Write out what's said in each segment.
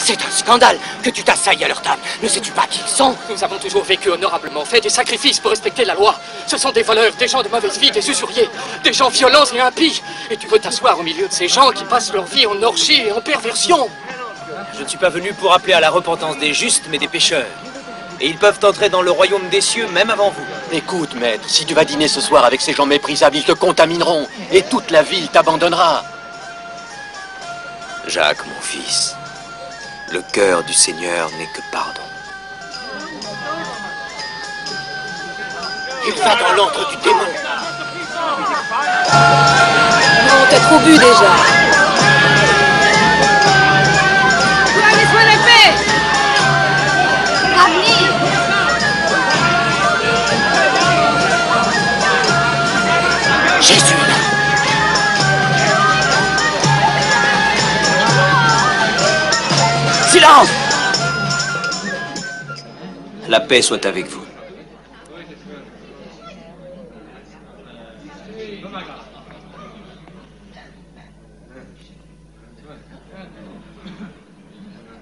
C'est un scandale que tu t'assailles à leur table. Ne sais-tu pas qui ils sont? Nous avons toujours vécu honorablement, fait des sacrifices pour respecter la loi. Ce sont des voleurs, des gens de mauvaise vie, des usuriers, des gens violents et impies. Et tu veux t'asseoir au milieu de ces gens qui passent leur vie en orgie et en perversion. Je ne suis pas venu pour appeler à la repentance des justes, mais des pécheurs. Et ils peuvent entrer dans le royaume des cieux même avant vous. Écoute, maître, si tu vas dîner ce soir avec ces gens méprisables, ils te contamineront. Et toute la ville t'abandonnera. Jacques, mon fils, le cœur du Seigneur n'est que pardon. Il va dans l'antre du démon. Non, t'as trop bu déjà. Jésus. Silence! La paix soit avec vous.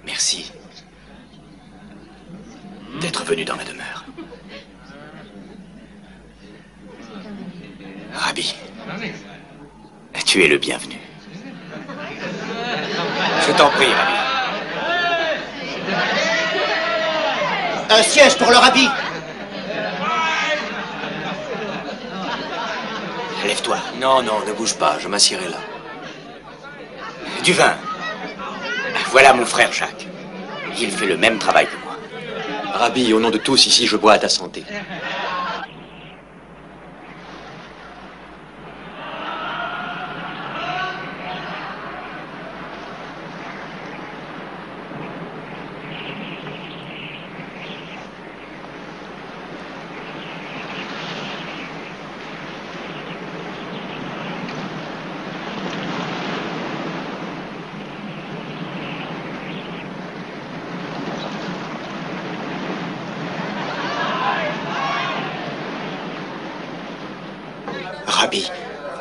Merci d'être venu dans ma demeure. Rabbi, tu es le bienvenu. Je t'en prie, Rabbi. Un siège pour le Rabbi. Lève-toi. Non, non, ne bouge pas, je m'assierai là. Du vin. Voilà mon frère Jacques. Il fait le même travail que moi. Rabbi, au nom de tous ici, je bois à ta santé. Rabbi,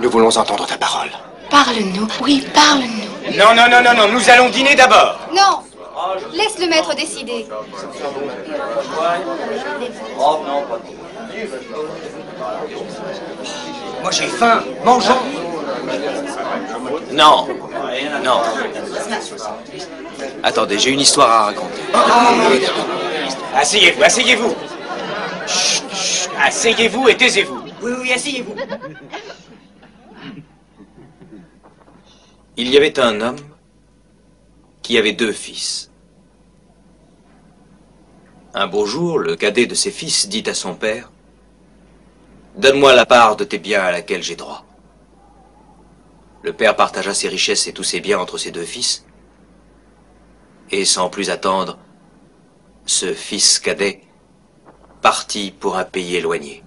nous voulons entendre ta parole. Parle-nous, oui, parle-nous. Non, non, non, non, non, nous allons dîner d'abord. Non, laisse le maître décider. Moi j'ai faim, mangeons. Non, non. Attendez, j'ai une histoire à raconter. Asseyez-vous, asseyez-vous. Chut, chut, asseyez-vous et taisez-vous. Oui, oui, asseyez-vous. Il y avait un homme qui avait 2 fils. Un beau jour, le cadet de ses fils dit à son père: « Donne-moi la part de tes biens à laquelle j'ai droit. » Le père partagea ses richesses et tous ses biens entre ses 2 fils. Et sans plus attendre, ce fils cadet partit pour un pays éloigné.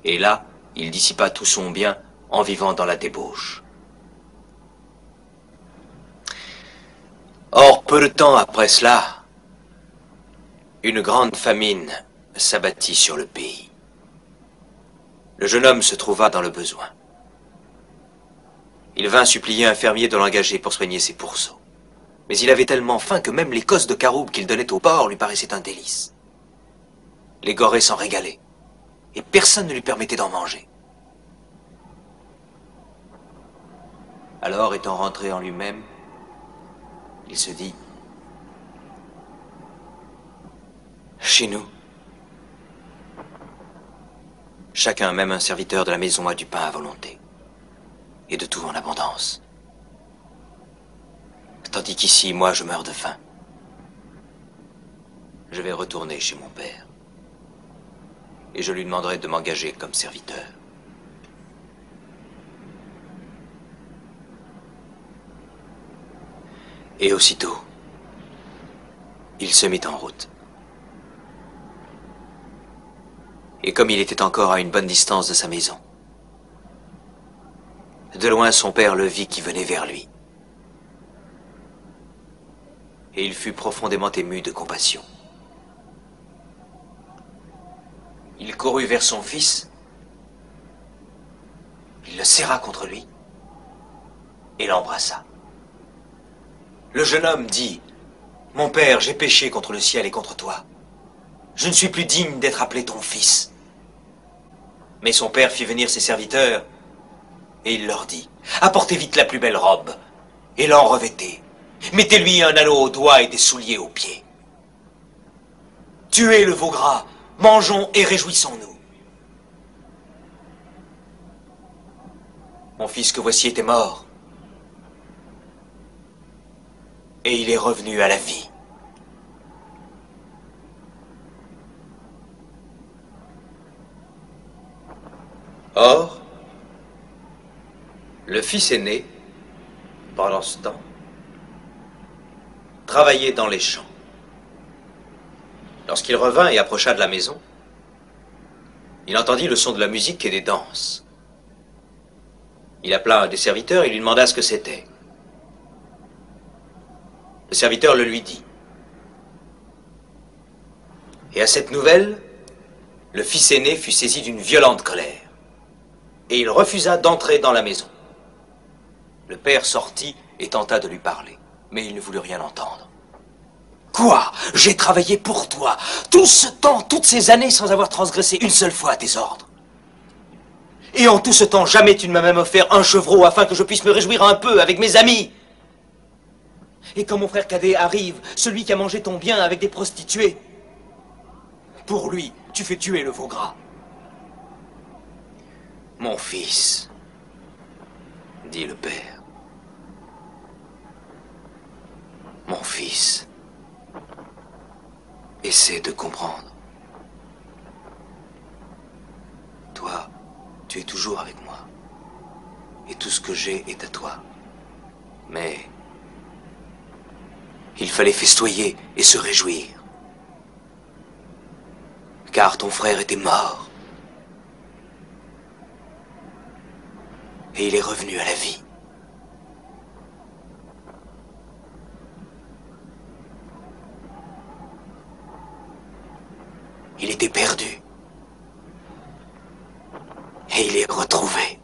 Et là, il dissipa tout son bien en vivant dans la débauche. Or, peu de temps après cela, une grande famine s'abattit sur le pays. Le jeune homme se trouva dans le besoin. Il vint supplier un fermier de l'engager pour soigner ses pourceaux. Mais il avait tellement faim que même les cosses de caroube qu'il donnait au porc lui paraissaient un délice. Les gorées s'en régalaient, et personne ne lui permettait d'en manger. Alors, étant rentré en lui-même, il se dit: chez nous, chacun, même un serviteur de la maison, a du pain à volonté, et de tout en abondance. Tandis qu'ici, moi, je meurs de faim. Je vais retourner chez mon père, et je lui demanderai de m'engager comme serviteur. Et aussitôt, il se mit en route. Et comme il était encore à une bonne distance de sa maison, de loin son père le vit qui venait vers lui. Et il fut profondément ému de compassion. Il courut vers son fils, il le serra contre lui et l'embrassa. Le jeune homme dit: Mon père, j'ai péché contre le ciel et contre toi. Je ne suis plus digne d'être appelé ton fils. Mais son père fit venir ses serviteurs, et il leur dit, apportez vite la plus belle robe, et l'en revêtez. Mettez-lui un anneau au doigt et des souliers aux pieds. Tuez le veau gras, mangeons et réjouissons-nous. Mon fils que voici était mort, et il est revenu à la vie. Or, le fils aîné, pendant ce temps, travaillait dans les champs. Lorsqu'il revint et approcha de la maison, il entendit le son de la musique et des danses. Il appela un des serviteurs et lui demanda ce que c'était. Le serviteur le lui dit. Et à cette nouvelle, le fils aîné fut saisi d'une violente colère. Et il refusa d'entrer dans la maison. Le père sortit et tenta de lui parler, mais il ne voulut rien entendre. Quoi? J'ai travaillé pour toi, tout ce temps, toutes ces années, sans avoir transgressé une seule fois tes ordres. Et en tout ce temps, jamais tu ne m'as même offert un chevreau afin que je puisse me réjouir un peu avec mes amis. Et quand mon frère cadet arrive, celui qui a mangé ton bien avec des prostituées, pour lui, tu fais tuer le veau gras. Mon fils, dit le père, mon fils, essaie de comprendre. Toi, tu es toujours avec moi, et tout ce que j'ai est à toi. Mais il fallait festoyer et se réjouir, car ton frère était mort. Et il est revenu à la vie. Il était perdu. Et il est retrouvé.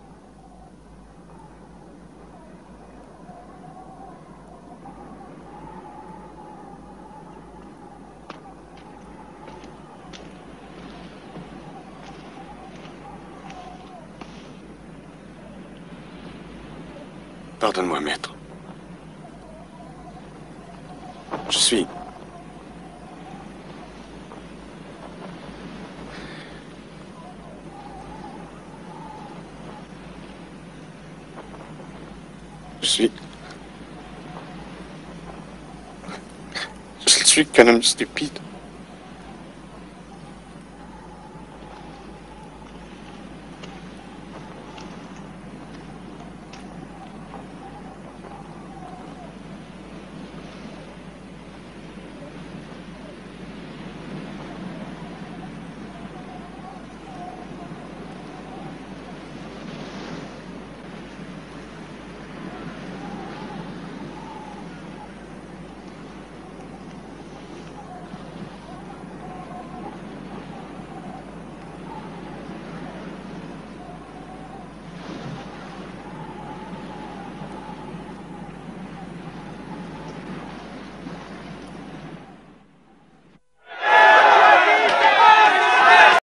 Pardonne-moi, maître. Je suis qu'un homme stupide.